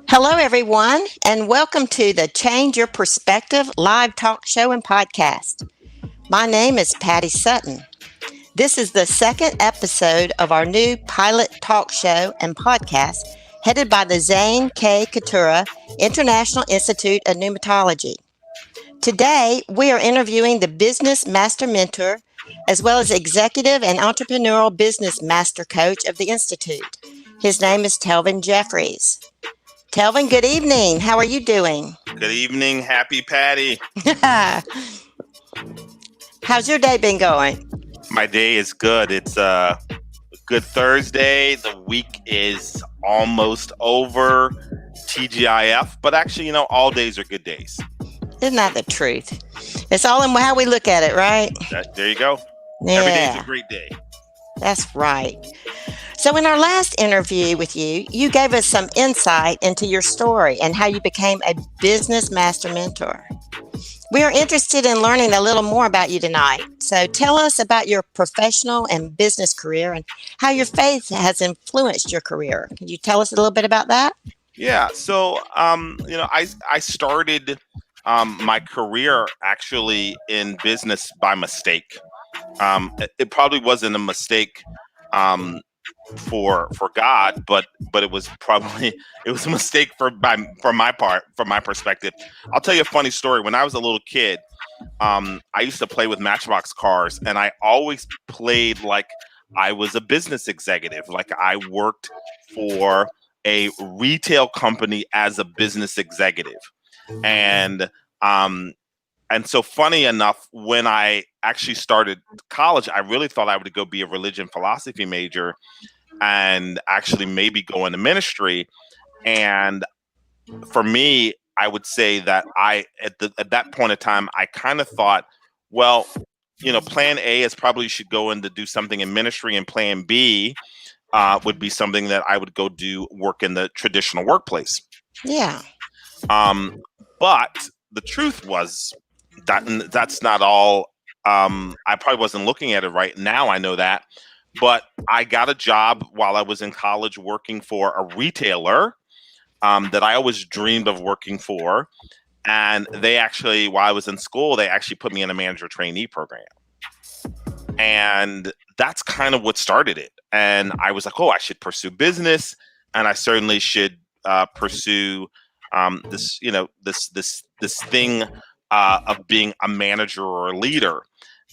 Hello, everyone, and welcome to the Change Your Perspective live talk show and podcast. My name is Patty Sutton. This is the second episode of our new pilot talk show and podcast headed by the Zane K. Coutura International Institute of Pneumatology. Today, we are interviewing the Business Master Mentor as well as Executive and Entrepreneurial Business Master Coach of the Institute. His name is Telvin Jeffries. Telvin, good evening. How are you doing? Good evening. Happy Patty. How's your day been going? My day is good. It's a good Thursday. The week is almost over. TGIF. But actually, all days are good days. Isn't that the truth? It's all in how we look at it, right? There you go. Yeah. Every day is a great day. That's right. So in our last interview with you, you gave us some insight into your story and how you became a business master mentor. We are interested in learning a little more about you tonight. So tell us about your professional and business career and how your faith has influenced your career. Can you tell us a little bit about that? Yeah. So, I started my career actually in business by mistake. It probably wasn't a mistake for God, but it was a mistake from my perspective. I'll tell you a funny story. When I was a little kid, I used to play with Matchbox cars, and I always played like I was a business executive, like I worked for a retail company as a business executive, and so funny enough, when I actually started college, I really thought I would go be a religion philosophy major and actually maybe go into ministry. And for me, I would say that at that point in time, I kind of thought, well, plan A is probably should go in to do something in ministry, and plan B would be something that I would go do work in the traditional workplace. Yeah. But the truth was that's not all. I probably wasn't looking at it right now. I know that. But I got a job while I was in college working for a retailer that I always dreamed of working for. And they actually, while I was in school, they actually put me in a manager trainee program. And that's kind of what started it. And I was like, oh, I should pursue business. And I certainly should pursue this thing of being a manager or a leader.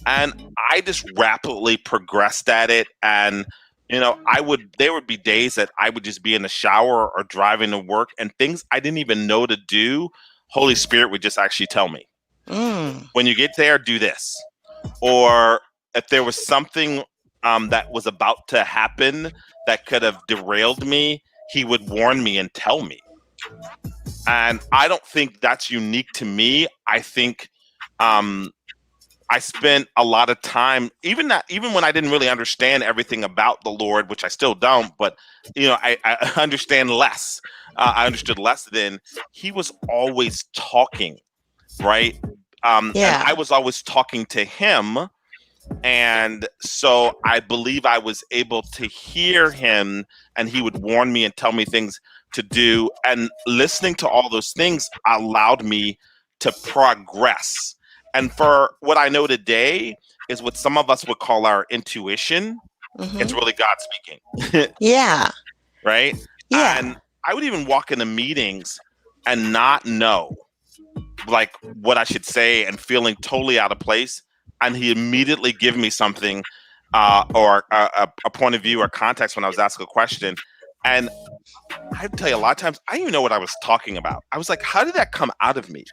And I just rapidly progressed at it. And, there would be days that I would just be in the shower or driving to work, and things I didn't even know to do, Holy Spirit would just actually tell me, when you get there, do this. Or if there was something that was about to happen that could have derailed me, he would warn me and tell me. And I don't think that's unique to me. I think I spent a lot of time, even when I didn't really understand everything about the Lord, which I still don't, but I understand less. I understood less then. He was always talking, right? And I was always talking to him. And so I believe I was able to hear him, and he would warn me and tell me things to do. And listening to all those things allowed me to progress. And for what I know today is what some of us would call our intuition. Mm-hmm. It's really God speaking. Yeah. Right? Yeah. And I would even walk into meetings and not know like what I should say and feeling totally out of place. And he immediately give me something or a point of view or context when I was asking a question. And I tell you, a lot of times I didn't even know what I was talking about. I was like, how did that come out of me?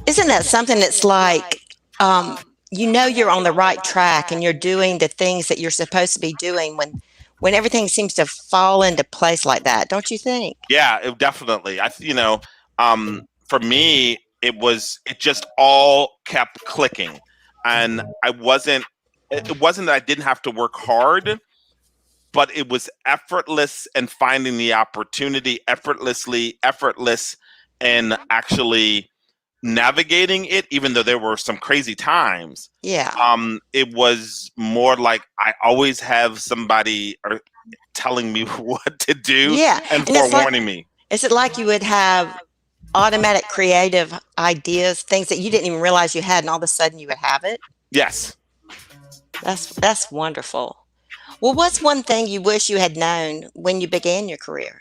Isn't that something that's like, um, you know, you're on the right track and you're doing the things that you're supposed to be doing when everything seems to fall into place like that, don't you think? Yeah, definitely. For me, it just all kept clicking, and I wasn't. It wasn't that I didn't have to work hard, but it was effortless and finding the opportunity effortless and actually navigating it, even though there were some crazy times. Yeah. It was more like I always have somebody telling me what to do Yeah. and And it's like, forewarning me. is it like you would have automatic creative ideas, things that you didn't even realize you had, and all of a sudden you would have it? Yes. That's wonderful. Well, what's one thing you wish you had known when you began your career?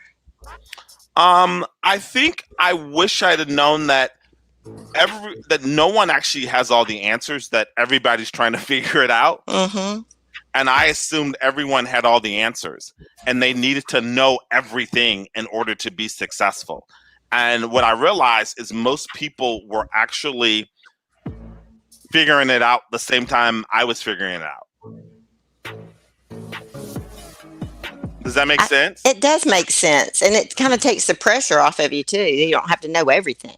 I think I wish I'd have known that that no one actually has all the answers, that everybody's trying to figure it out. Mm-hmm. And I assumed everyone had all the answers and they needed to know everything in order to be successful. And what I realized is most people were actually figuring it out the same time I was figuring it out. Does that make sense? It does make sense, and it kind of takes the pressure off of you too. You don't have to know everything.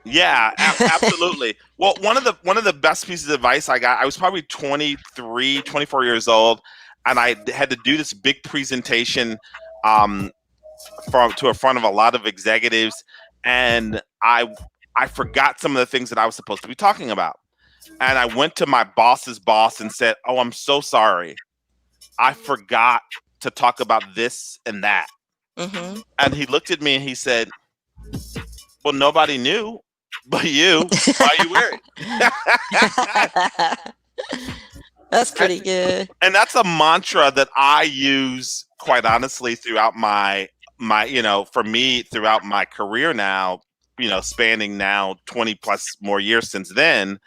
Yeah, absolutely. Well, one of the best pieces of advice I got, I was probably 23, 24 years old, and I had to do this big presentation um, to a front of a lot of executives, and I forgot some of the things that I was supposed to be talking about. And I went to my boss's boss and said, "Oh, I'm so sorry. I forgot to talk about this and that." Mm-hmm. And he looked at me and he said, "Well, nobody knew but you. Why are you worried?" That's pretty good. And that's a mantra that I use quite honestly throughout for me throughout my career now, spanning now 20 plus more years since then.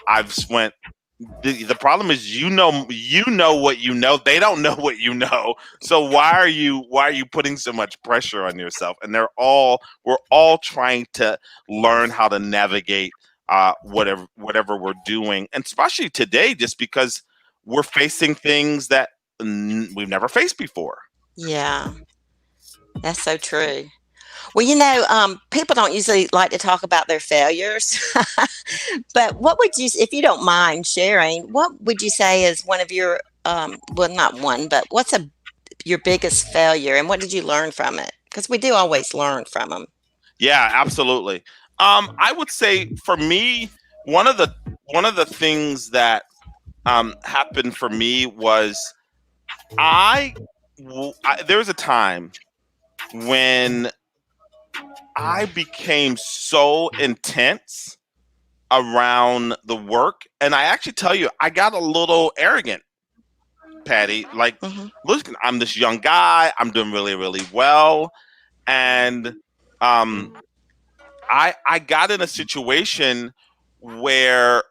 I've went the problem is you know what you know. They don't know what you know. So why are you putting so much pressure on yourself? And we're all trying to learn how to navigate whatever we're doing, and especially today, just because we're facing things that we've never faced before. Yeah, that's so true. Well, people don't usually like to talk about their failures, but what would you, if you don't mind sharing, what would you say is one of your, well, not one, but your biggest failure, and what did you learn from it? Because we do always learn from them. Yeah, absolutely. I would say for me, one of the one of the things that happened for me was there was a time when I became so intense around the work, and I actually tell you, I got a little arrogant, Patty. Like, Hmm. listen, I'm this young guy, I'm doing really, really well, and um, I got in a situation where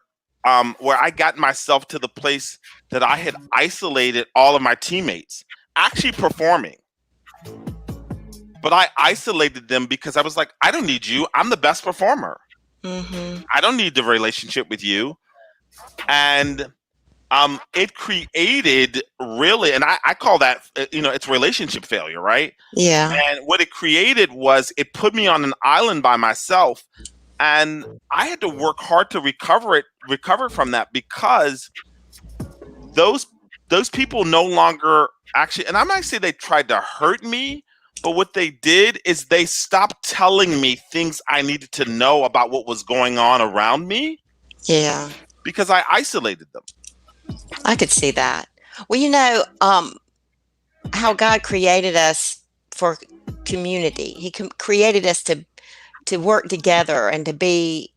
where I got myself to the place that I had isolated all of my teammates, actually performing. But I isolated them because I was like, I don't need you. I'm the best performer. Hmm. I don't need the relationship with you. And it created really, and I call that, it's relationship failure, right? Yeah. And what it created was it put me on an island by myself. And I had to work hard to recover from that, because those those people no longer actually, and I'm not saying they tried to hurt me, but what they did is they stopped telling me things I needed to know about what was going on around me Yeah. because I isolated them. I could see that. Well, how God created us for community. He created us to work together and to be,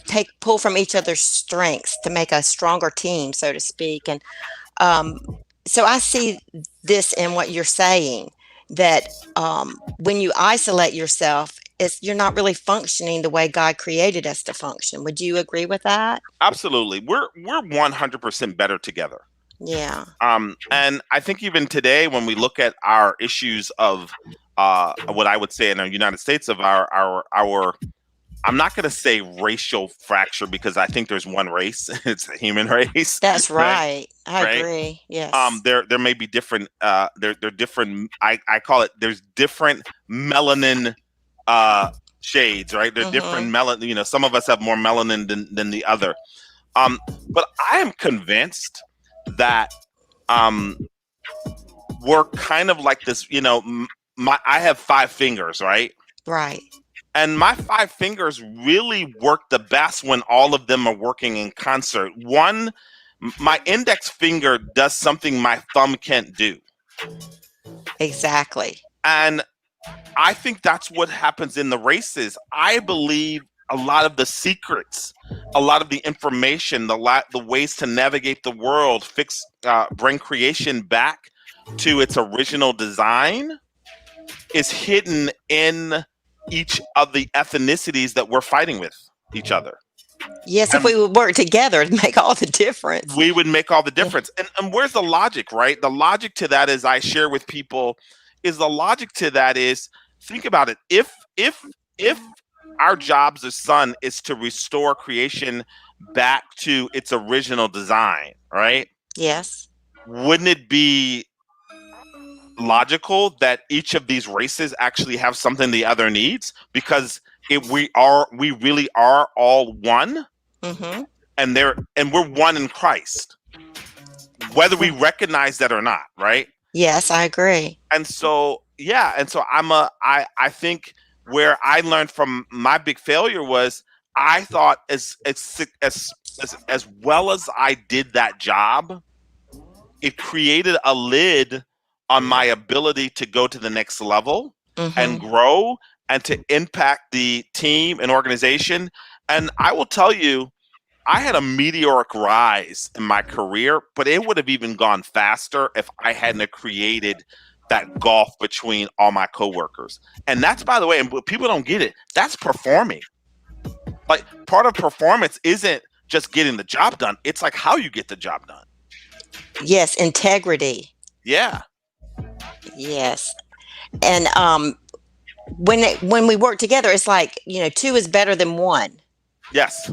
take pull from each other's strengths to make a stronger team, so to speak. And um, so I see this in what you're saying, that when you isolate yourself, you're not really functioning the way God created us to function. Would you agree with that? Absolutely. We're 100% better together. Yeah. And I think even today, when we look at our issues of what I would say in the United States of our I'm not going to say racial fracture because I think there's one race. It's the human race, That's right? right. I Right. agree. Yes. There may be different. They're different. I call it. There's different melanin uh, shades, right? They're different Mhm. melanin. You know, some of us have more melanin than the other. But I am convinced that um, we're kind of like this. You know, I have 5 fingers, right? Right. And my 5 fingers really work the best when all of them are working in concert. My index finger does something my thumb can't do. Exactly. And I think that's what happens in the races. I believe a lot of the secrets, a lot of the information, the ways to navigate the world, bring creation back to its original design is hidden in each of the ethnicities that we're fighting with each other. Yes, if And we would work together, it'd make all the difference. we would make all the Yeah. difference. And where's the logic, right? The logic to that is I share with people is the logic to that is think about it. If our jobs as sun is to restore creation back to its original design, right? Yes. Wouldn't it be logical that each of these races actually have something the other needs? Because if we really are all one, Mhm. and we're one in Christ, whether we recognize that or not, right? Yes, I agree. And so yeah, and so I think where I learned from my big failure was I thought as well as I did that job, it created a lid on my ability to go to the next level and Mhm. grow and to impact the team and organization. And I will tell you, I had a meteoric rise in my career, but it would have even gone faster if I hadn't created that gulf between all my coworkers. And that's, by the way, and people don't get it, that's performing. Like part of performance isn't just getting the job done, it's like how you get the job done. Yes, integrity. Yeah. Yes. And when we work together, it's like, two is better than one. Yes.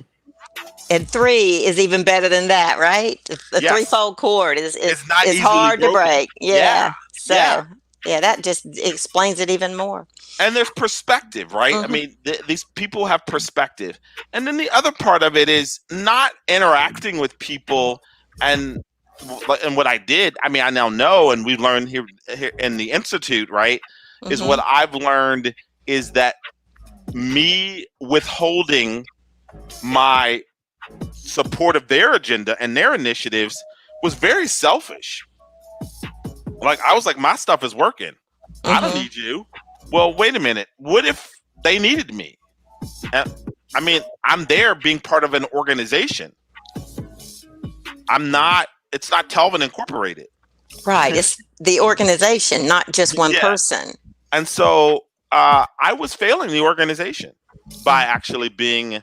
And three is even better than that, right? The Yes. threefold cord is It's not is easily hard to broken. break. Yeah. Yeah. Yeah. So yeah, that just explains it even more. And there's perspective, right? I Hmm. mean, these people have perspective. And then the other part of it is not interacting with people. And what I did, I mean, I now know, and we learned here in the institute, right? Is what Hmm. I've learned is that me withholding my support of their agenda and their initiatives was very selfish. Like I was like, my stuff is working. I don't Hmm. need you. Well, wait a minute. What if they needed me? And, I mean, I'm there being part of an organization. I'm not. It's not Telvin Incorporated. Right. It's the organization, not just one Yeah. person. And so I was failing the organization by actually being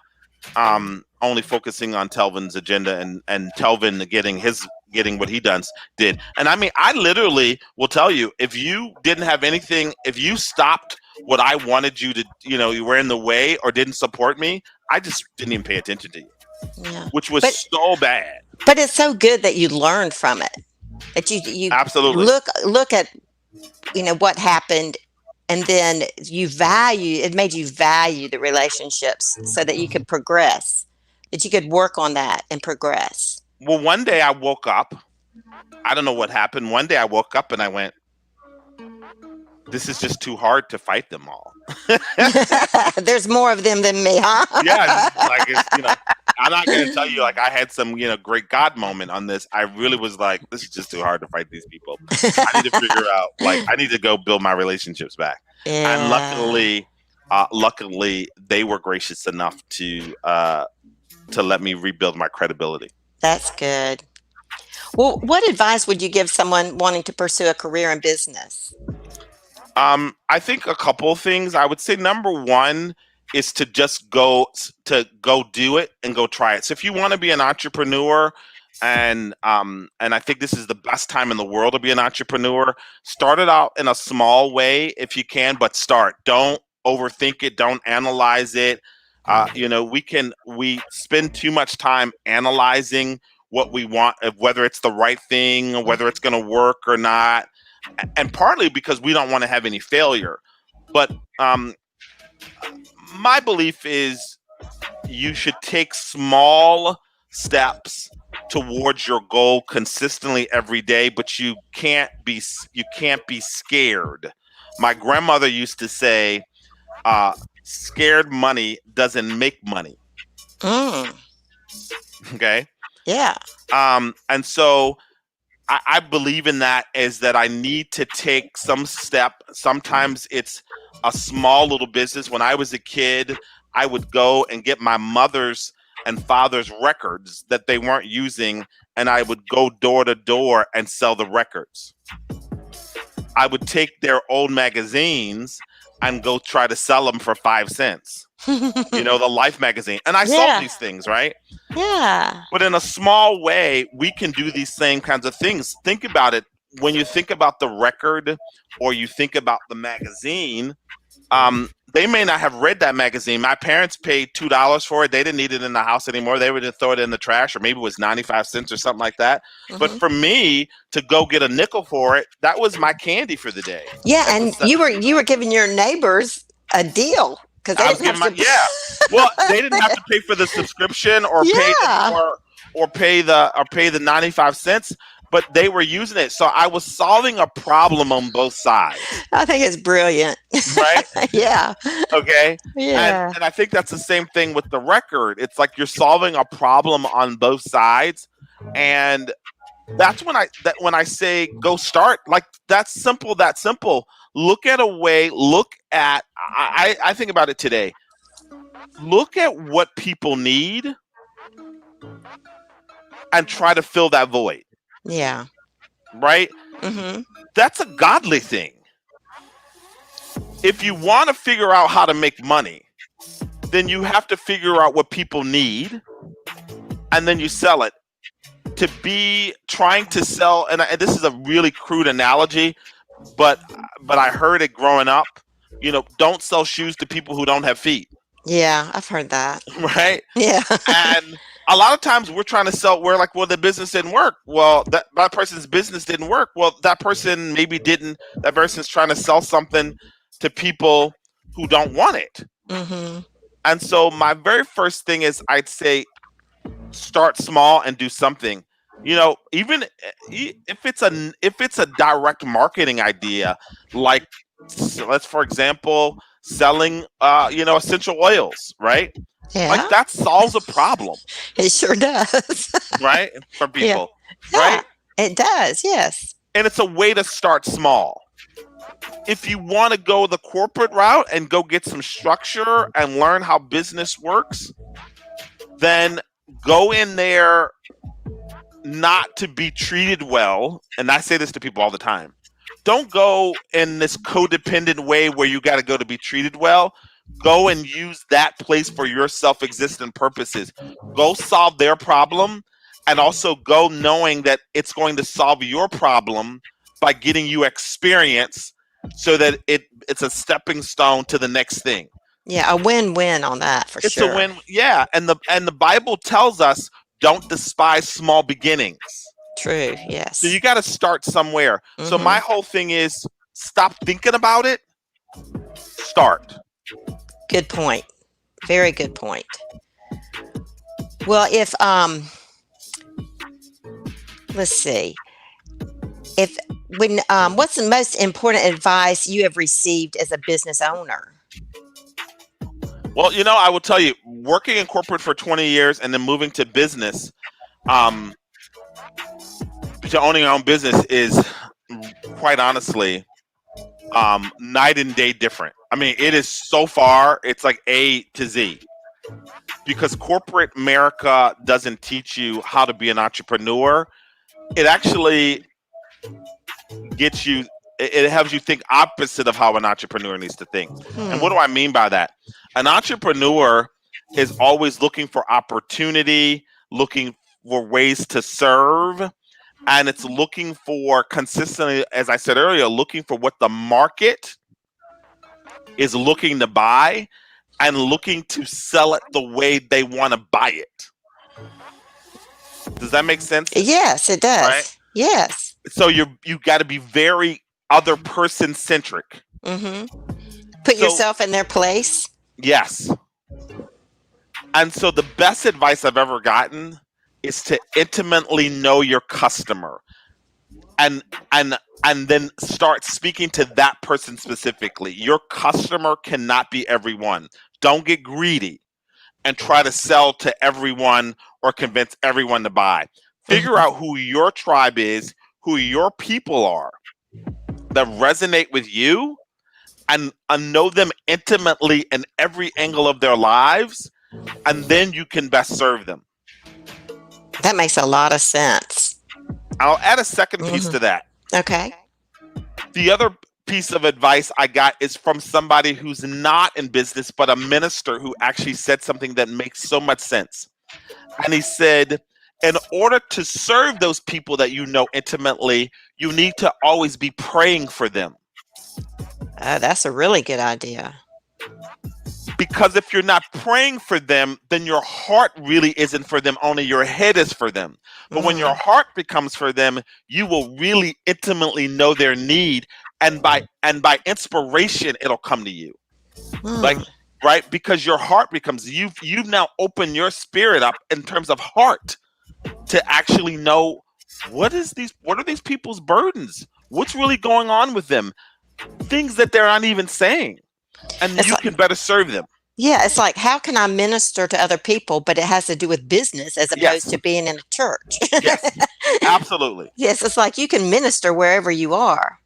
only focusing on Telvin's agenda and Telvin getting what he did. And I mean, I literally will tell you, if you didn't have anything, if you stopped what I wanted you to, you were in the way or didn't support me, I just didn't even pay attention to you, Yeah. which was But so bad. but it's so good that you learn from it. That you Absolutely. look at what happened, and then it made you value the relationships so that you could progress, that you could work on that and progress. Well, one day I woke up. I don't know what happened. One day I woke up and I went, this is just too hard to fight them all. There's more of them than me, huh? Yeah, I'm not going to tell you like I had some, great God moment on this. I really was like, this is just too hard to fight these people. I need to figure out, like, I need to go build my relationships back. And Yeah. luckily, they were gracious enough to let me rebuild my credibility. That's good. Well, what advice would you give someone wanting to pursue a career in business? I think a couple of things. I would say number one is to just go do it and go try it. So if you want to be an entrepreneur, and I think this is the best time in the world to be an entrepreneur, start it out in a small way if you can, but start. Don't overthink it. Don't analyze it. We spend too much time analyzing what we want, whether it's the right thing, or whether it's going to work or not, and partly because we don't want to have any failure. But my belief is you should take small steps towards your goal consistently every day, but you can't be scared. My grandmother used to say, "Scared money doesn't make money." Mm, Okay, yeah. and so I believe in that, is that I need to take some step. Sometimes it's a small little business. When I was a kid, I would go and get my mother's and father's records that they weren't using, and I would go door to door and sell the records. I would take their old magazines and go try to sell them for 5 cents. The Life magazine. And I sold Yeah. these things, right? Yeah. But in a small way, we can do these same kinds of things. Think about it. When you think about the record or you think about the magazine, they may not have read that magazine. My parents paid $2 for it. They didn't need it in the house anymore. They would just throw it in the trash, or maybe it was 95 cents or something like that. But Mhm. for me to go get a nickel for it, that was my candy for the day. Yeah, That's and you were giving your neighbors a deal because they I was didn't giving have my, to. yeah. Well, they didn't have to pay for the subscription or pay Yeah, the 95 cents, but they were using it. So I was solving a problem on both sides, I think it's brilliant. right? Yeah, Okay. And yeah, and I think that's the same thing with the record. It's like you're solving a problem on both sides. And that's when I say go start. Like, that's simple, that simple. Look at a way, I think about it today. Look at what people need and try to fill that void, yeah. right? Hmm. That's a godly thing. If you want to figure out how to make money, then you have to figure out what people need, and then you sell it. To be trying to sell, and this is a really crude analogy, but I heard it growing up. Don't sell shoes to people who don't have feet, Yeah, I've heard that. right? Yeah. And a lot of times we're trying to sell. We're like, well, the business didn't work. Well, that person's business didn't work. Well, that person maybe didn't. That person's trying to sell something to people who don't want it. Hmm. And so my very first thing is, I'd say, start small and do something. Even if it's a direct marketing idea, like, let's, for example, selling essential oils, right? Like, Yeah, that solves a problem, it sure does. right? For Yeah, people, yeah, right? it does. Yes. And it's a way to start small. If you want to go the corporate route and go get some structure and learn how business works, then go in there not to be treated well. And I say this to people all the time. Don't go in this codependent way where you got to go to be treated well. Go and use that place for your self-existent purposes. Go solve their problem, and also go knowing that it's going to solve your problem by getting you experience, so that it's a stepping stone to the next thing. Yeah, a win-win on that for It's a sure. win. Yeah, and the Bible tells us, don't despise small beginnings. True. So you Yes. got to start somewhere. So Hmm. my whole thing is, stop thinking about it, start. Good point. Very good point. Well, if let's see. If when what's the most important advice you have received as a business owner? Well, I will tell you, working in corporate for 20 years and then moving to business, um, to owning your own business is, quite honestly, night and day different. I mean, it is so far, it's like A to Z, because corporate America doesn't teach you how to be an entrepreneur. It actually gets you it helps you think opposite of how an entrepreneur needs to think. And what Hmm. do I mean by that? An entrepreneur is always looking for opportunity, looking for ways to serve, and it's looking for consistently, as I said earlier, looking for what the market is looking to buy and looking to sell it the way they want to buy it. Does that make sense? Yes, it Right? does. Yes. So you got to be very other person centric. Hmm. Put So yourself in their place. yes. And so the best advice I've ever gotten is to intimately know your customer and and and then start speaking to that person specifically. Your customer cannot be everyone. Don't get greedy and try to sell to everyone or convince everyone to buy. Figure Hmm. out who your tribe is, who your people are that resonate with you, and know them intimately in every angle of their lives, and then you can best serve them. That makes a lot of sense. I'll add a second piece Hmm. to that. Okay. The other piece of advice I got is from somebody who's not in business, but a minister who actually said something that makes so much sense. And he said, in order to serve those people that you know intimately, you need to always be praying for them. That's a really good idea. Because if you're not praying for them, then your heart really isn't for them, only your head is for them. But when your Mm. heart becomes for them, you will really intimately know their need, and by inspiration it'll come to you. Like, Mm. right? Because your heart becomes, you've now opened your spirit up in terms of heart to actually know what are these people's burdens? What's really going on with them? Things that they're not even saying. And It's you like, can better serve them. yeah, it's like, how can I minister to other people, but it has to do with business as opposed Yes. to being in a church. Yes. Absolutely. Yes, it's like you can minister wherever you are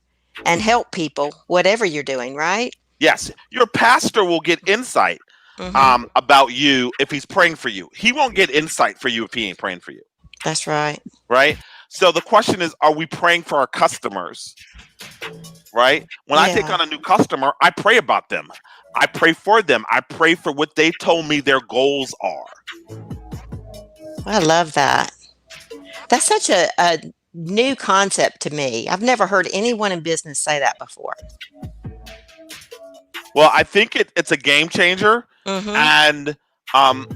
and help people, whatever you're doing, right? Yes. Your pastor will get insight Hmm. about you if he's praying for you. He won't get insight for you if he ain't praying for you. That's right. Right? So the question is, are we praying for our customers? Right? When I take Yeah, on a new customer, I pray about them. I pray for them. I pray for what they told me their goals are. I love that. That's such a new concept to me. I've never heard anyone in business say that before. Well, I think it's a game changer. Hmm. And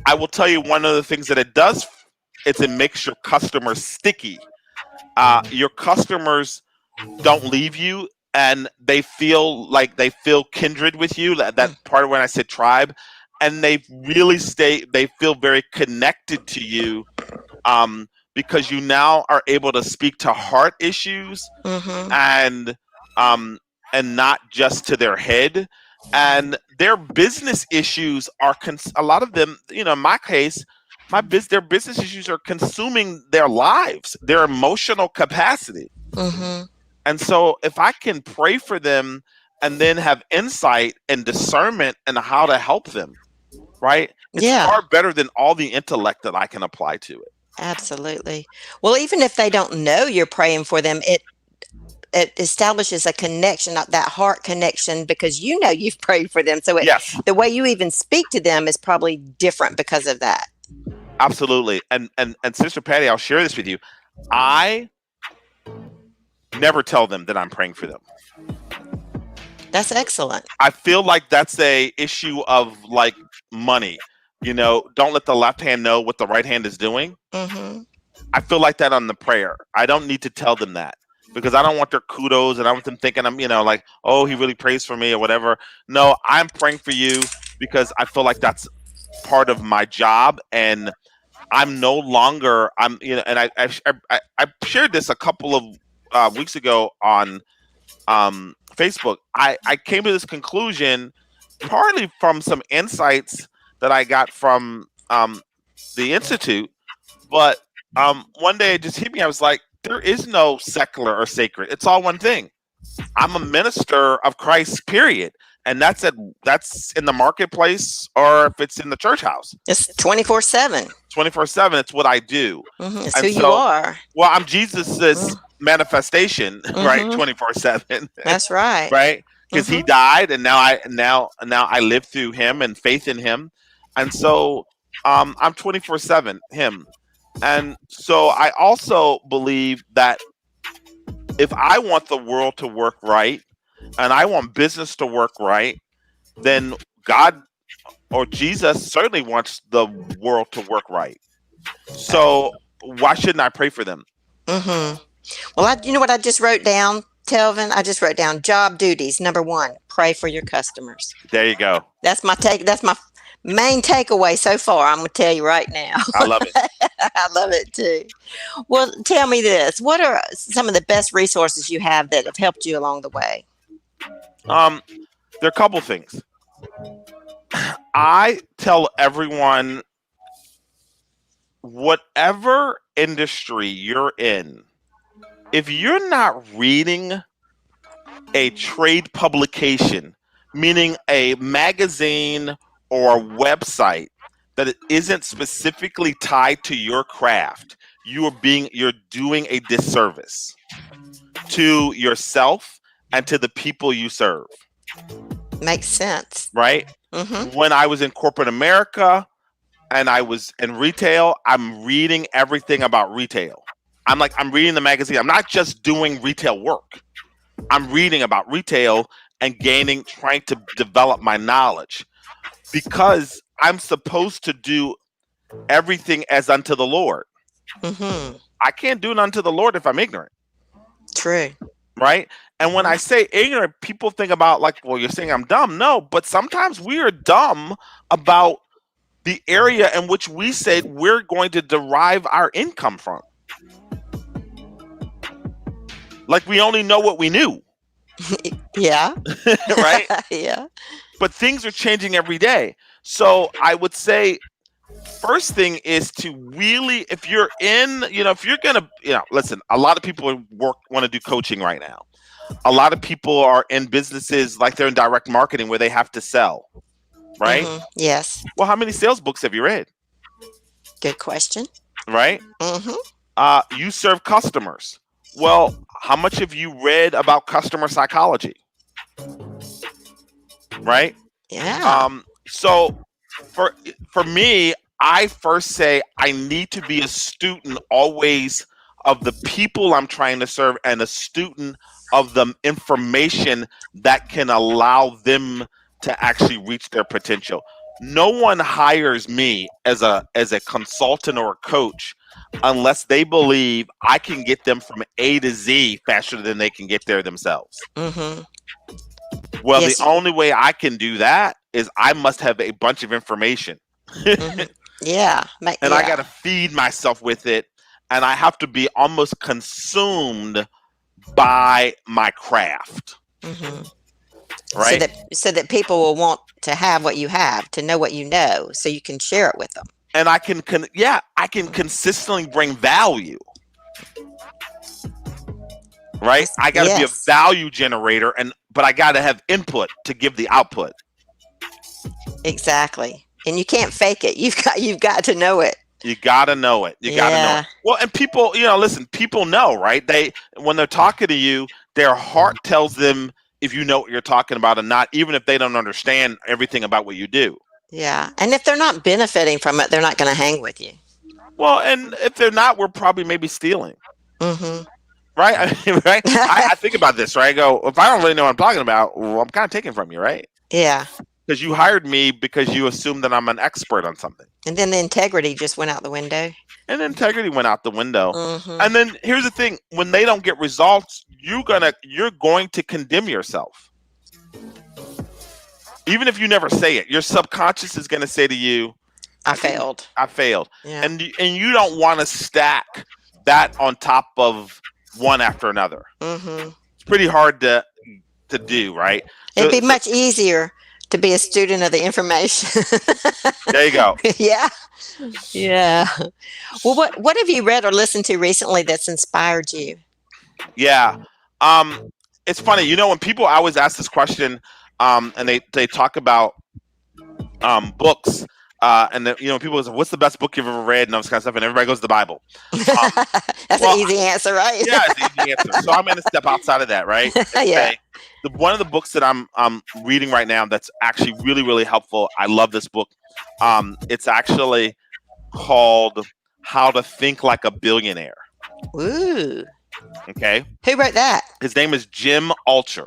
I will tell you one of the things that it does, it's it makes your customers sticky. Your customers don't leave you, and they feel kindred with you. That part of when I said tribe, and they feel very connected to you, because you now are able to speak to heart issues, Hmm. and um and not just to their head. And their business issues are a lot of them, in my case, their business issues are consuming their lives, their emotional capacity. Hmm. And so if I can pray for them and then have insight and discernment in how to help them, right? It's Yeah, far better than all the intellect that I can apply to it. absolutely. Well, even if they don't know you're praying for them, it establishes a connection, not that heart connection, because you know you've prayed for them. So Yes, the way you even speak to them is probably different because of that. absolutely. And Sister Patty, I'll share this with you. I never tell them that I'm praying for them. That's excellent. I feel like that's a issue of like money. Don't let the left hand know what the right hand is doing. Hmm. I feel like that on the prayer. I don't need to tell them that because I don't want their kudos and I want them thinking I'm, like, oh, he really prays for me or whatever. No, I'm praying for you because I feel like that's part of my job, and I'm no longer and I shared this a couple of weeks ago on Facebook. I came to this conclusion partly from some insights that I got from the institute, but one day it just hit me. I was like, there is no secular or sacred. It's all one thing. I'm a minister of Christ, period. And that's in the marketplace or if it's in the church house. It's 24/7. 24/7. It's what I do. It's who And you so, are. well, I'm Jesus's manifestation, right? 24/7, That's right. right? Because he died, and now I live through him and faith in him, and so I'm 24/7 him, and so I also believe that if I want the world to work right, and I want business to work right, then God or Jesus certainly wants the world to work right. So why shouldn't I pray for them? Mm-hmm. Well, you know what I just wrote down, Telvin? I just wrote down job duties. Number one, pray for your customers. There you go. That's my take. That's my main takeaway so far. I'm going to tell you right now. I love it. I love it too. Well, tell me this. What are some of the best resources you have that have helped you along the way? There are a couple things. I tell everyone, whatever industry you're in, if you're not reading a trade publication, meaning a magazine or a website that isn't specifically tied to your craft, you're doing a disservice to yourself and to the people you serve. Makes sense. Right? When I was in corporate America and I was in retail, I'm reading everything about retail. I'm reading the magazine. I'm not just doing retail work. I'm reading about retail and trying to develop my knowledge, because I'm supposed to do everything as unto the Lord. I can't do it unto the Lord if I'm ignorant. True. Right? And when I say ignorant, people think about well, you're saying I'm dumb. No, but sometimes we are dumb about the area in which we said we're going to derive our income from. Like we only know what we knew. Yeah. Right? Yeah. But things are changing every day. So I would say first thing is to really, if you're in, if you're going to, listen, a lot of people want to do coaching right now. A lot of people are in businesses like they're in direct marketing where they have to sell. Right? Yes. Well, how many sales books have you read? Good question. Right? You serve customers. Well, how much have you read about customer psychology? Right? Yeah. So for me, I first say I need to be a student always of the people I'm trying to serve, and a student of the information that can allow them to actually reach their potential. No one hires me as a consultant or a coach unless they believe I can get them from A to Z faster than they can get there themselves. Well, yes. The only way I can do that is I must have a bunch of information. Yeah. And I got to feed myself with it, and I have to be almost consumed by my craft. Right? So that people will want to have what you have, to know what you know, so you can share it with them. And I can consistently bring value. Right? I got to be a value generator, but I got to have input to give the output. Exactly. And you can't fake it. You've got to know it. You got to know it. You got to know it. Well, and people, listen, people know, right? When they're talking to you, their heart tells them if you know what you're talking about or not, even if they don't understand everything about what you do. Yeah. And if they're not benefiting from it, they're not going to hang with you. Well, and if they're not, we're probably maybe stealing. Right? Right? I think about this, right? I go, if I don't really know what I'm talking about, well, I'm kind of taking from you, right? Yeah. Because you hired me because you assume that I'm an expert on something. And then the integrity just went out the window. And integrity went out the window. And then here's the thing: when they don't get results, you're going to condemn yourself. Even if you never say it, your subconscious is going to say to you, I failed. I failed. Yeah. And you don't want to stack that on top of one after another. It's pretty hard to do, right? It'd be much easier to be a student of the information. There you go. Yeah. Yeah. Well, what have you read or listened to recently that's inspired you? Yeah. It's funny, when people always ask this question, and they talk about books, and then, people say, "What's the best book you've ever read?" and all this kind of stuff, and everybody goes to the Bible. Um, That's an well, easy answer, right? yeah, it's the easy answer. So I'm going to step outside of that, right, and Yeah. say one of the books that I'm reading right now that's actually really really helpful. I love this book. It's actually called "How to Think Like a Billionaire." Ooh. Okay, Who wrote that? his name is Jim Altucher,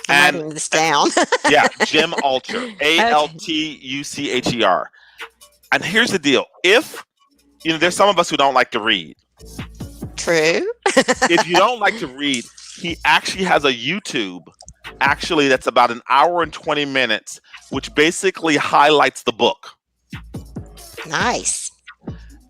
I'm and writing this down. yeah, Jim Altucher, Okay. Altucher. And here's the deal: if there's some of us who don't like to read. True. If you don't like to read, he actually has a YouTube actually that's about an hour and 20 minutes, which basically highlights the book. Nice.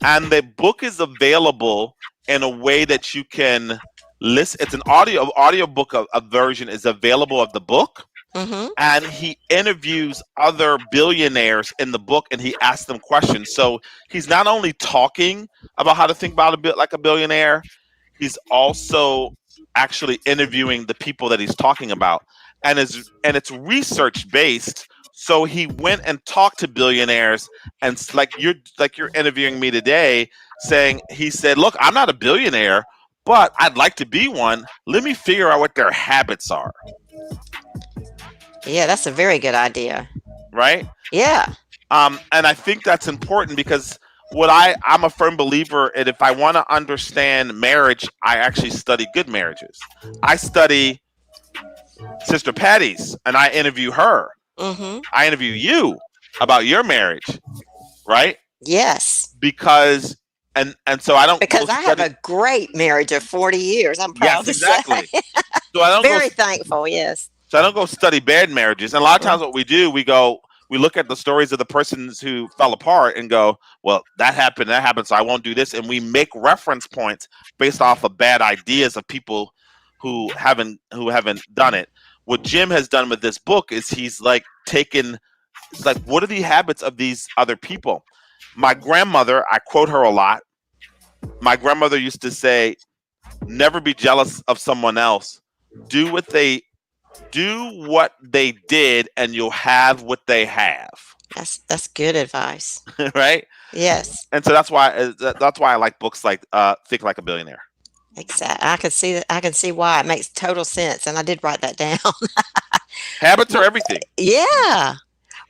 And the book is available in a way that you can listen. It's an audio book. A version is available of the book. Mm-hmm. And he interviews other billionaires in the book and he asks them questions. So he's not only talking about how to think about a bit like a billionaire, he's also actually interviewing the people that he's talking about. And it's research based. So he went and talked to billionaires and like you're interviewing me today, he said, "Look, I'm not a billionaire, but I'd like to be one. Let me figure out what their habits are." Yeah, that's a very good idea. Right? Yeah. And I think that's important because I'm a firm believer in if I want to understand marriage, I actually study good marriages. I study Sister Patty's and I interview her. Mm-hmm. I interview you about your marriage, right? Yes. Because and so I don't go Because I have study. a great marriage of 40 years, I'm proud Yes, to say. exactly. So I don't go Very thankful, yes. So I don't go study bad marriages. And a lot of times what we do, we look at the stories of the persons who fell apart and go, well, that happened, so I won't do this. And we make reference points based off of bad ideas of people who haven't done it. What Jim has done with this book is he's like what are the habits of these other people? My grandmother, I quote her a lot. My grandmother used to say, never be jealous of someone else. Do what they did and you'll have what they have. That's good advice. Right? Yes. And so that's why I like books like Think Like a Billionaire. Exactly. I can see that. I can see why it makes total sense, and I did write that down. Habits are Well, everything. yeah.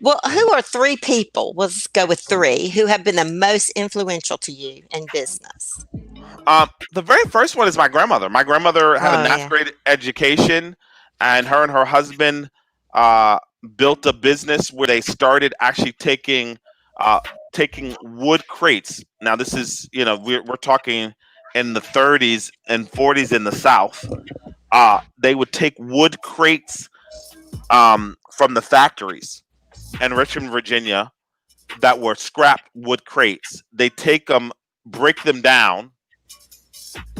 Well, who are three people? Let's go with three who have been the most influential to you in business. The very first one is my grandmother. My grandmother had a Oh ninth yeah. grade education, and her husband uh, built a business where they started actually uh, taking wood crates. Now this is we're talking in the 30s and 40s in the South. They would take wood crates from the factories in Richmond, Virginia, that were scrap wood crates. They take them, break them down,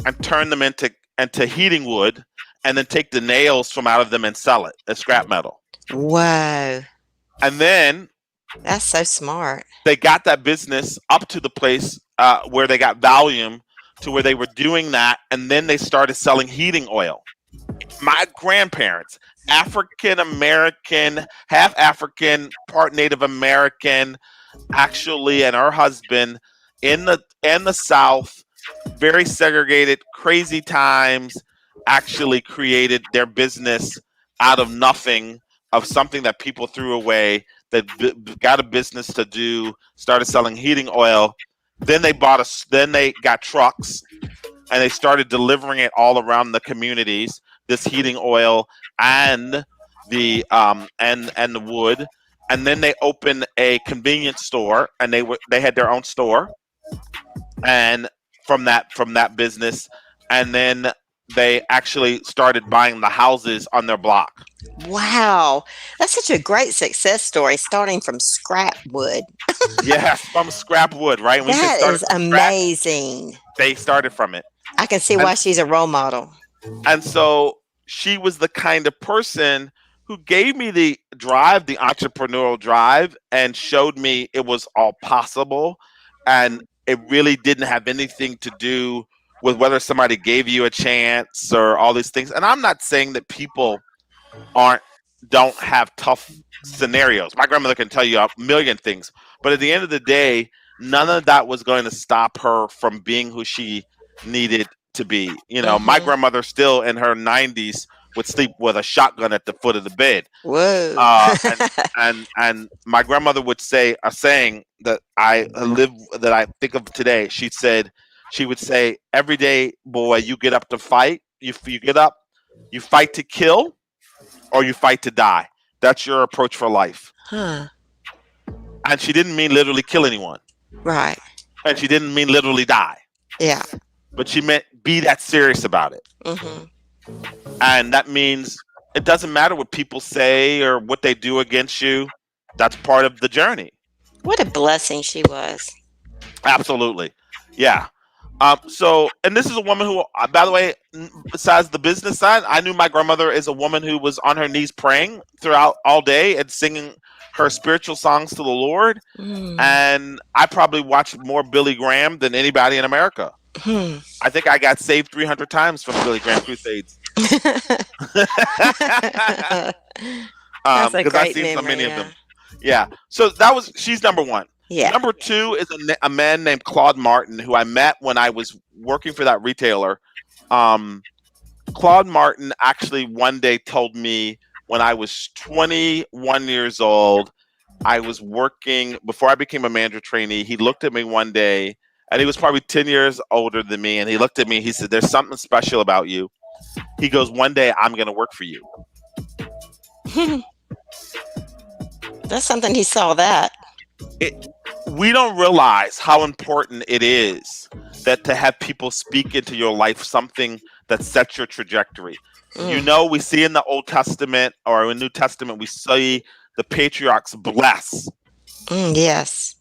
and turn them into heating wood, and then take the nails from out of them and sell it as scrap metal. Whoa. And then That's so smart. they got that business up to the place where they got volume to where they were doing that, and then they started selling heating oil. My grandparents, African American, half African, part Native American, actually, and her husband in the South, very segregated, crazy times, actually created their business out of nothing, of something that people threw away. That got a business to do, started selling heating oil. Then they got trucks and they started delivering it all around the communities. This heating oil and the wood, and then they opened a convenience store, and they had their own store, and from that business, and then they actually started buying the houses on their block. Wow. That's such a great success story, starting from scrap wood. Yes, from scrap wood, right? When we say That started is from scratch, amazing. they started from it. I can see And why she's a role model. And so she was the kind of person who gave me the drive, the entrepreneurial drive, and showed me it was all possible. And it really didn't have anything to do with whether somebody gave you a chance or all these things. And I'm not saying that people aren't don't have tough scenarios. My grandmother can tell you a million things, but at the end of the day, none of that was going to stop her from being who she needed to be. My Mm-hmm. grandmother still in her 90s would sleep with a shotgun at the foot of the bed. Whoa. And my grandmother would say a saying that I think of today. She would say, every day, boy, you get up to fight. You get up, you fight to kill, or you fight to die. That's your approach for life. Huh. And she didn't mean literally kill anyone, Right. and she didn't mean literally die, Yeah. but she meant be that serious about it. Mm-hmm. And that means it doesn't matter what people say or what they do against you. That's part of the journey. What a blessing she was. Absolutely. Yeah. And this is a woman who, by the way, besides the business side, I knew my grandmother is a woman who was on her knees praying throughout all day and singing her spiritual songs to the Lord. Mm. And I probably watched more Billy Graham than anybody in America. Hmm. I think I got saved 300 times from Billy Graham crusades. That's a Because I've great seen so memory. many of Yeah. them. Yeah. So she's number one. Yeah. Number two is a man named Claude Martin, who I met when I was working for that retailer. Claude Martin actually one day told me when I was 21 years old, I was working before I became a manager trainee. He looked at me one day, and he was probably 10 years older than me. And he looked at me, he said, "There's something special about you." He goes, "One day I'm going to work for you." That's something he saw that. It, we don't realize how important it is that to have people speak into your life something that sets your trajectory. Mm. We see in the Old Testament or in New Testament, we see the patriarchs bless Mm, yes.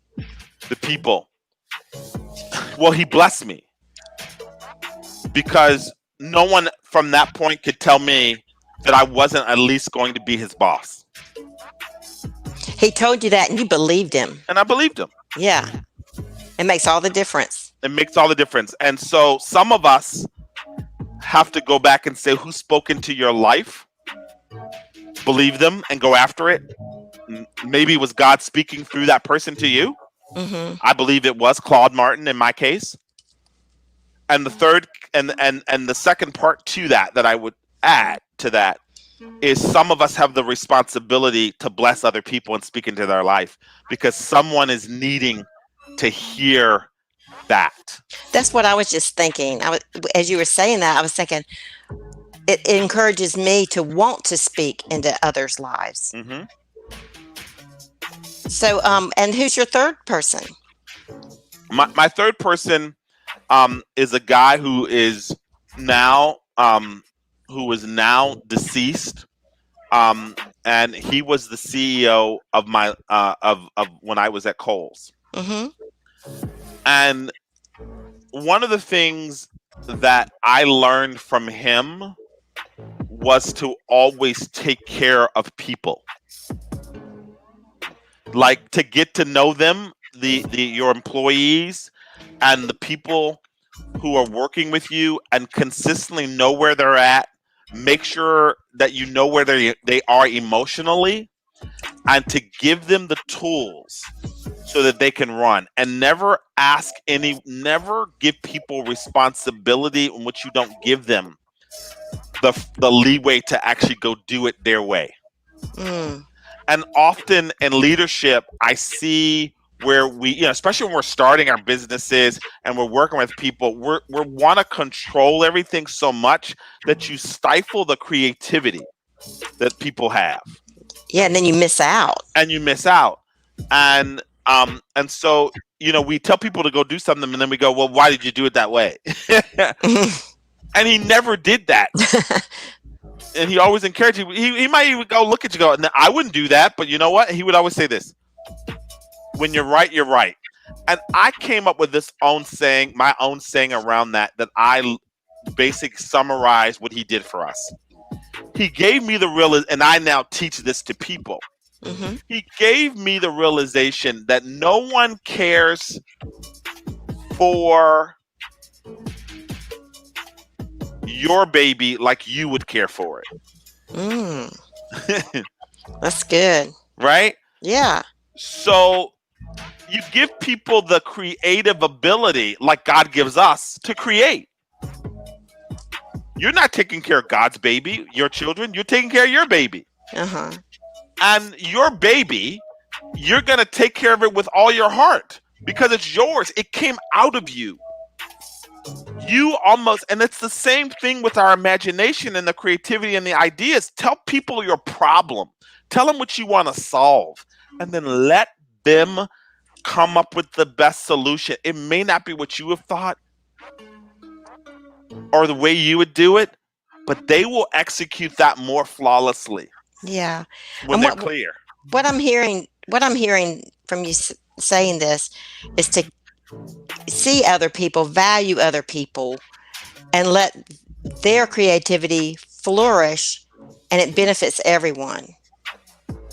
the people. Well, he blessed me because no one from that point could tell me that I wasn't at least going to be his boss. He told you that and you believed him. And I believed him. Yeah. It makes all the difference. It makes all the difference. And so some of us have to go back and say, who spoke into your life? Believe them and go after it. Maybe it was God speaking through that person to you. Mm-hmm. I believe it was Claude Martin in my case. And the third and the second part to that I would add to that is some of us have the responsibility to bless other people and speak into their life because someone is needing to hear that. That's what I was just thinking. As you were saying that, I was thinking it encourages me to want to speak into others' lives. Mm-hmm. So, and who's your third person? My third person is a guy who is now deceased, and he was the CEO of my of when I was at Kohl's. Mm-hmm. And one of the things that I learned from him was to always take care of people, like to get to know them, your employees and the people who are working with you, and consistently know where they're at. Make sure that you know where they are emotionally, and to give them the tools so that they can run. And never give people responsibility in which you don't give them the leeway to actually go do it their way. Mm. And often in leadership, I see where we, especially when we're starting our businesses and we're working with people, we want to control everything so much that you stifle the creativity that people have. Yeah, and then you miss out. And so we tell people to go do something, and then we go, well, why did you do it that way? And he never did that. And he always encouraged you. He might even go look at you, go, I wouldn't do that, but you know what? He would always say this: when you're right, you're right. And I came up with my own saying around that I basically summarize what he did for us. He gave me and I now teach this to people. Mm-hmm. He gave me the realization that no one cares for your baby like you would care for it. Mm. That's good. right? Yeah. So you give people the creative ability, like God gives us, to create. You're not taking care of God's baby, your children. You're taking care of your baby. Uh-huh. And your baby, you're going to take care of it with all your heart because it's yours. It came out of you. You almost, and it's the same thing with our imagination and the creativity and the ideas. Tell people your problem, tell them what you want to solve, and then let them come up with the best solution. It may not be what you have thought or the way you would do it, but they will execute that more flawlessly Yeah. when And they're clear. what I'm hearing from you saying this is to see other people, value other people, and let their creativity flourish, and it benefits everyone.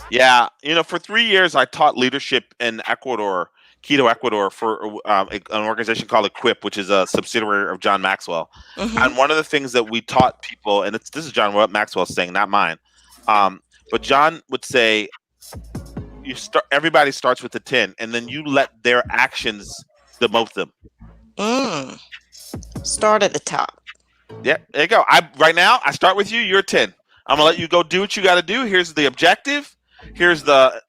Yeah, for 3 years I taught leadership in Ecuador, Quito, Ecuador, for an organization called Equip, which is a subsidiary of John Maxwell. Mm-hmm. And one of the things that we taught people, and this is John Maxwell saying, not mine, but John would say, everybody starts with a 10, and then you let their actions demote them. Mm. Start at the top. Yeah, there you go. Right now I start with you. You're a 10. I'm gonna let you go do what you got to do. Here's the objective. Here's the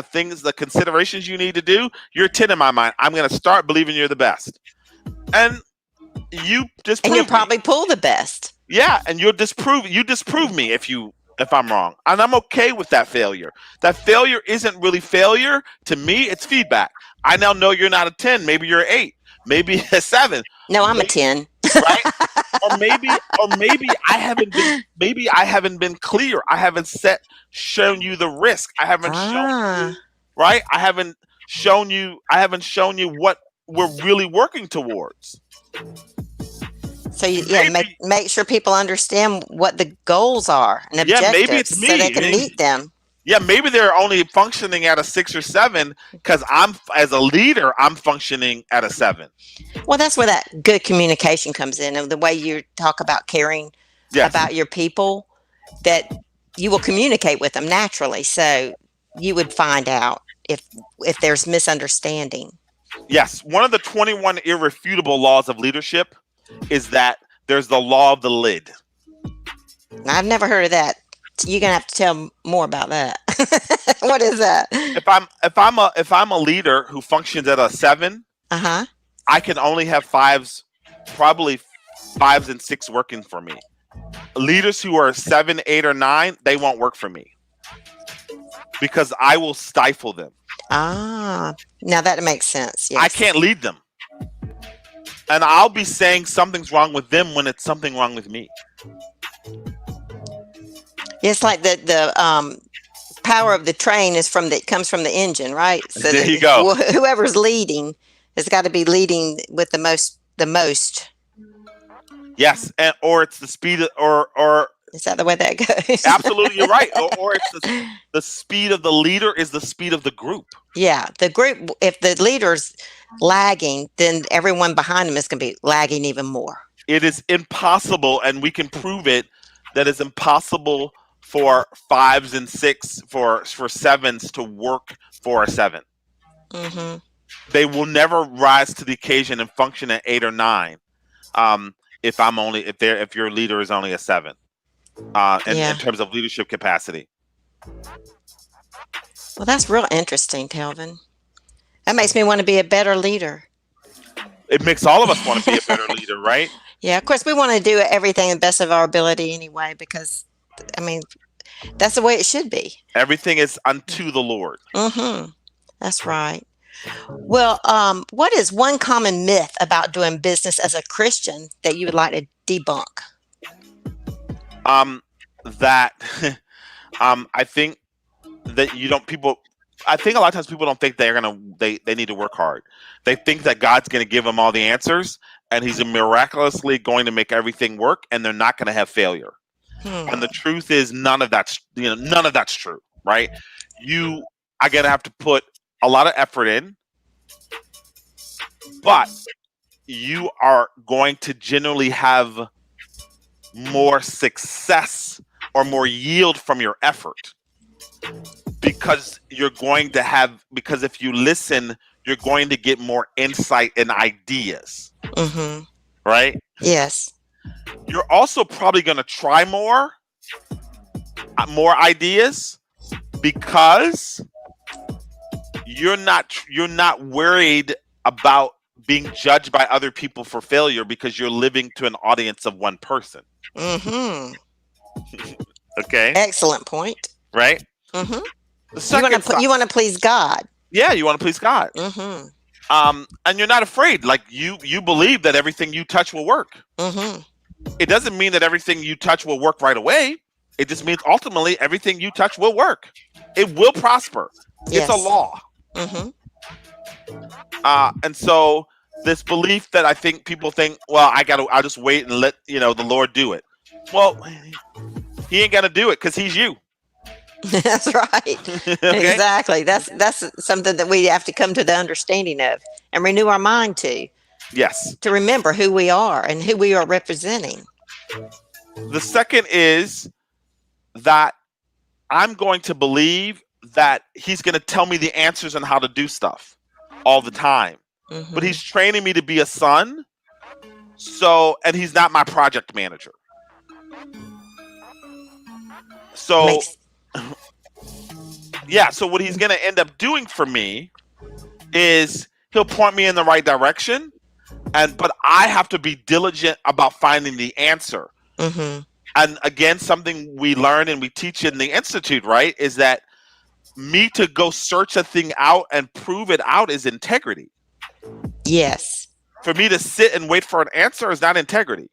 things, the considerations you need to do. You're a 10 in my mind. I'm gonna start believing you're the best, and you And you'll disprove me. probably pull the best. Yeah, and you disprove me if I'm wrong, and I'm okay with that failure. That failure isn't really failure to me. It's feedback. I now know you're not a 10. Maybe you're an 8. Maybe a 7. No, I'm a 10. Right? Or maybe I haven't been clear. I haven't shown you the risk. I haven't shown you, right? I haven't shown you what we're really working towards. So make sure people understand what the goals are and Yeah, maybe objectives it's me. so they can meet them. Yeah, maybe they're only functioning at a 6 or 7 because as a leader, I'm functioning at a 7. Well, that's where that good communication comes in, and the way you talk about caring Yes. about your people, that you will communicate with them naturally. So you would find out if there's misunderstanding. Yes, one of the 21 irrefutable laws of leadership is that there's the law of the lid. I've never heard of that. You're gonna have to tell more about that. What is that? If I'm a leader who functions at a 7, Uh-huh. I can only have 5s, probably 5s and 6 working for me. Leaders who are 7, 8, or 9, they won't work for me because I will stifle them. Ah, now that makes sense. Yes. I can't lead them, and I'll be saying something's wrong with them when it's something wrong with me. It's like the power of the train comes from the engine, right? So there you go. Whoever's leading has got to be leading with the most. Yes, or it's the speed or is that the way that goes? Absolutely, you're right. Or it's the speed of the leader is the speed of the group. Yeah, the group. If the leader's lagging, then everyone behind him is going to be lagging even more. It is impossible, and we can prove it, that it's impossible for 5s and 6 for 7s to work for a 7. Mm-hmm. They will never rise to the occasion and function at 8 or 9. If your leader is only a 7, in terms of leadership capacity. Well, that's real interesting, Telvin. That makes me want to be a better leader. It makes all of us want to be a better leader, right? Yeah, of course, we want to do everything to the best of our ability anyway, because, I mean, that's the way it should be. Everything is unto the Lord. Mm-hmm. That's right. Well, what is one common myth about doing business as a Christian that you would like to debunk? That I think that I think a lot of times people don't think they need to work hard. They think that God's going to give them all the answers and he's miraculously going to make everything work and they're not going to have failure. And the truth is none of that's true, right? You are going to have to put a lot of effort in, but you are going to generally have more success or more yield from your effort because because if you listen, you're going to get more insight and ideas, Mm-hmm. right? Yes. You're also probably going to try more ideas because you're not worried about being judged by other people for failure because you're living to an audience of one person. Mm-hmm. Okay? Excellent point. Right? Mm-hmm. The You want second to side, you want to please God. yeah, you want to please God. Mm-hmm. And you're not afraid. Like you believe that everything you touch will work. Mm-hmm. It doesn't mean that everything you touch will work right away. It just means ultimately everything you touch will work. It will prosper. It's a Yes. law. Mm-hmm. And so this belief that I think people think, well, I'll just wait and let the Lord do it. Well, He ain't gonna do it because He's you. That's right. Okay. Exactly. That's something that we have to come to the understanding of and renew our mind Yes. to remember who we are and who we are representing. The second is that I'm going to believe that He's going to tell me the answers on how to do stuff all the time. But Mm-hmm. He's training me to be a son. And He's not my project manager. So, Makes yeah. So what He's going to end up doing for me is He'll point me in the right direction. But I have to be diligent about finding the answer. mm-hmm. And again, something we learn and we teach in the Institute, right, is that me to go search a thing out and prove it out is integrity. Yes. For me to sit and wait for an answer is not integrity.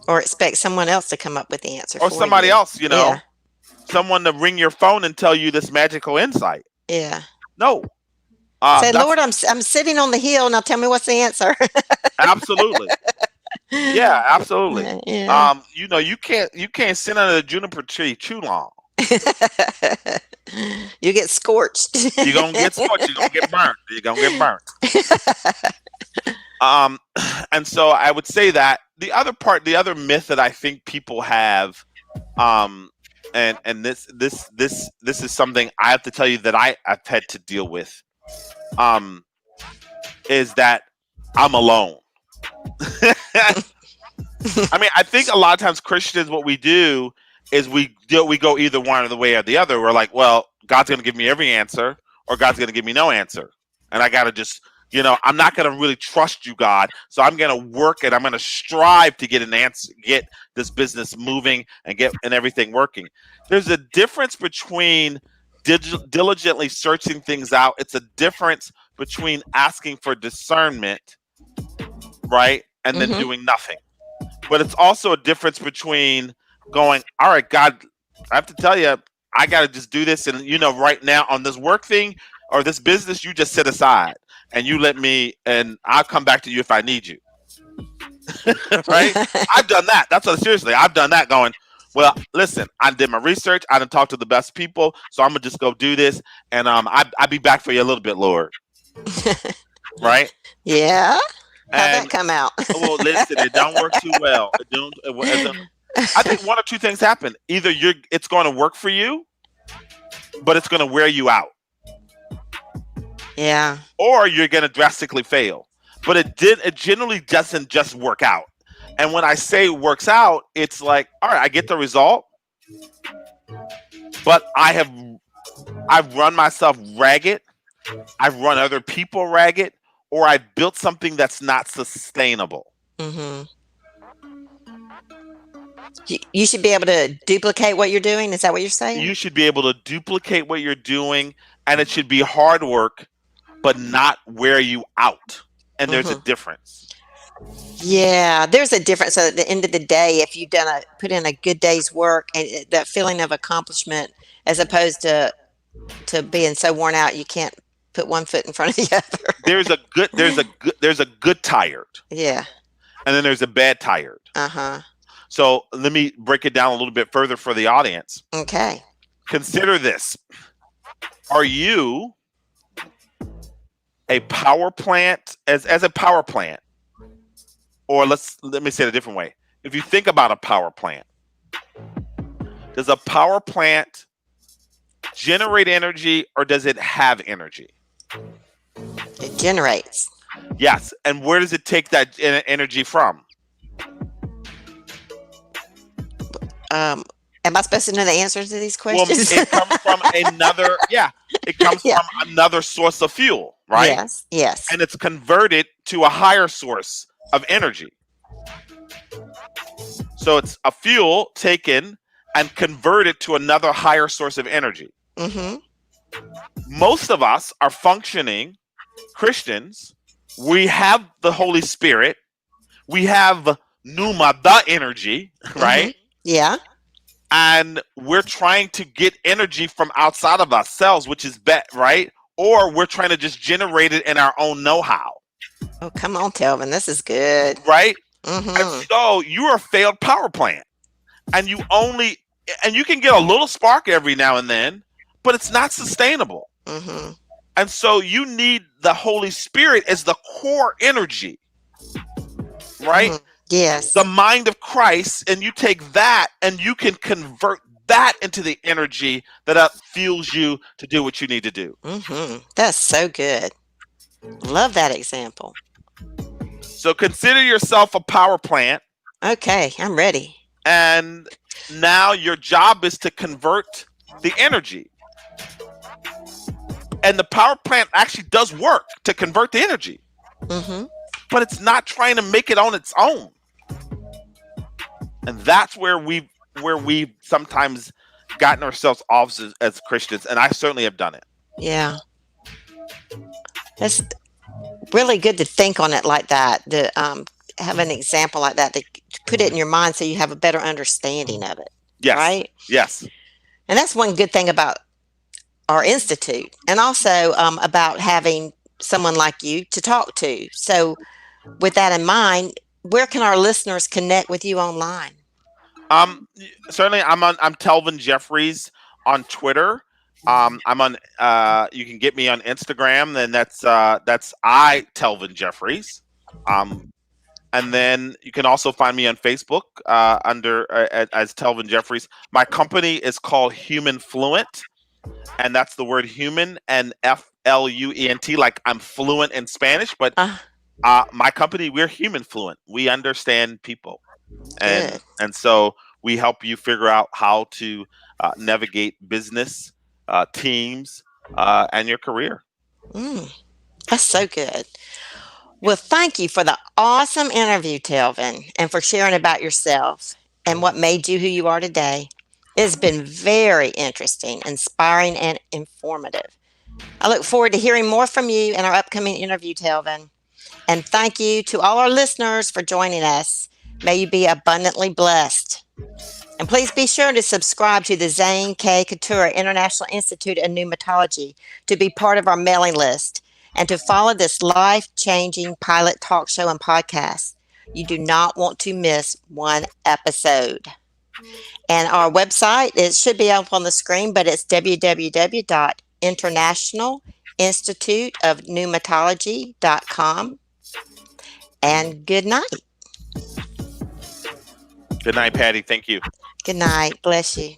Or expect someone else to come up with the answer Or for somebody you. else, Yeah. someone to ring your phone and tell you this magical insight. Yeah. No. Say, That's Lord, I'm sitting on the hill. Now tell me what's the answer. absolutely. Yeah, absolutely. Yeah. You can't sit under the juniper tree too long. You get scorched. You're gonna get scorched. You're gonna get burnt. You're gonna get burnt. Um, and so I would say that the other myth that I think people have, and this is something I have to tell you that I've had to deal with, is that I'm alone. I mean, I think a lot of times Christians, what we do is we go either one or the way or the other. We're like, well, God's going to give me every answer, or God's going to give me no answer, and I got to just, I'm not going to really trust you, God. So I'm going to work and I'm going to strive to get an answer, get this business moving, and everything working. There's a difference between diligently searching things out. It's a difference between asking for discernment, right, and then Mm-hmm. doing nothing. But it's also a difference between going, all right, God, I have to tell you, I got to just do this. And, right now on this work thing or this business, you just sit aside and you let me, and I'll come back to you if I need you. Right? I've done that. Seriously, I've done that going, well, listen, I did my research. I didn't talk to the best people. So I'm going to just go do this. And I'll be back for you a little bit, Lord. Right? Yeah. How'd that And come out? well, listen, it don't work too well. I think one or two things happen. Either it's going to work for you, but it's going to wear you out. Yeah. Or you're going to drastically fail. But it generally doesn't just work out. And when I say works out, it's like, all right, I get the result, but I've run myself ragged. I've run other people ragged, or I've built something that's not sustainable. Mm-hmm. You should be able to duplicate what you're doing. Is that what you're saying? You should be able to duplicate what you're doing, and it should be hard work, but not wear you out. And there's a Mm-hmm. difference. Yeah, there's a difference. So at the end of the day, if you've put in a good day's work and that feeling of accomplishment, as opposed to being so worn out you can't put one foot in front of the other. There's a good tired, Yeah. and then there's a bad tired. Uh-huh. So let me break it down a little bit further for the audience. Okay. Consider this. Are you a power plant as a power plant? Or let me say it a different way. If you think about a power plant, does a power plant generate energy or does it have energy? It generates. Yes. And where does it take that energy from? Am I supposed to know the answers to these Well, questions? it comes from another, it comes Yeah. from another source of fuel, right? Yes. Yes. And it's converted to a higher source of energy. So it's a fuel taken and converted to another higher source of energy. Mm-hmm. Most of us are functioning Christians. We have the Holy Spirit. We have pneuma, the energy, right? Mm-hmm. Yeah. And we're trying to get energy from outside of ourselves, which is right? Or we're trying to just generate it in our own know-how. Oh, come on, Telvin. This is good. Right? Mm-hmm. And so you're a failed power plant. And you can get a little spark every now and then, but it's not sustainable. Mm-hmm. And so you need the Holy Spirit as the core energy, right? Mm-hmm. Yes. The mind of Christ, and you take that and you can convert that into the energy that fuels you to do what you need to do. Mm-hmm. That's so good. Love that example. So consider yourself a power plant. Okay, I'm ready. And now your job is to convert the energy. And the power plant actually does work to convert the energy. Mm-hmm. But it's not trying to make it on its own. And that's where we've sometimes gotten ourselves off as Christians. And I certainly have done it. Yeah. That's really good to think on it like that, to have an example like that, to put it in your mind so you have a better understanding of it. Yes. Right? Yes. And that's one good thing about our institute, and also about having someone like you to talk to. So with that in mind, where can our listeners connect with you online? Certainly I'm Telvin Jeffries on Twitter. I'm on you can get me on Instagram, and that's Telvin Jeffries. And then you can also find me on Facebook under as Telvin Jeffries. My company is called Human Fluent, and that's the word human and FLUENT, like I'm fluent in Spanish, but my company, we're Human Fluent. We understand people. And so we help you figure out how to navigate business, teams, and your career. That's so good. Well, thank you for the awesome interview, Telvin, and for sharing about yourself and what made you who you are today. It's been very interesting, inspiring, and informative. I look forward to hearing more from you in our upcoming interview, Telvin. And thank you to all our listeners for joining us. May you be abundantly blessed. And please be sure to subscribe to the Zane K. Couture International Institute of Pneumatology to be part of our mailing list and to follow this life-changing pilot talk show and podcast. You do not want to miss one episode. And our website, it should be up on the screen, but it's www.internationalinstituteofpneumatology.com. And good night. Good night, Patty. Thank you. Good night. Bless you.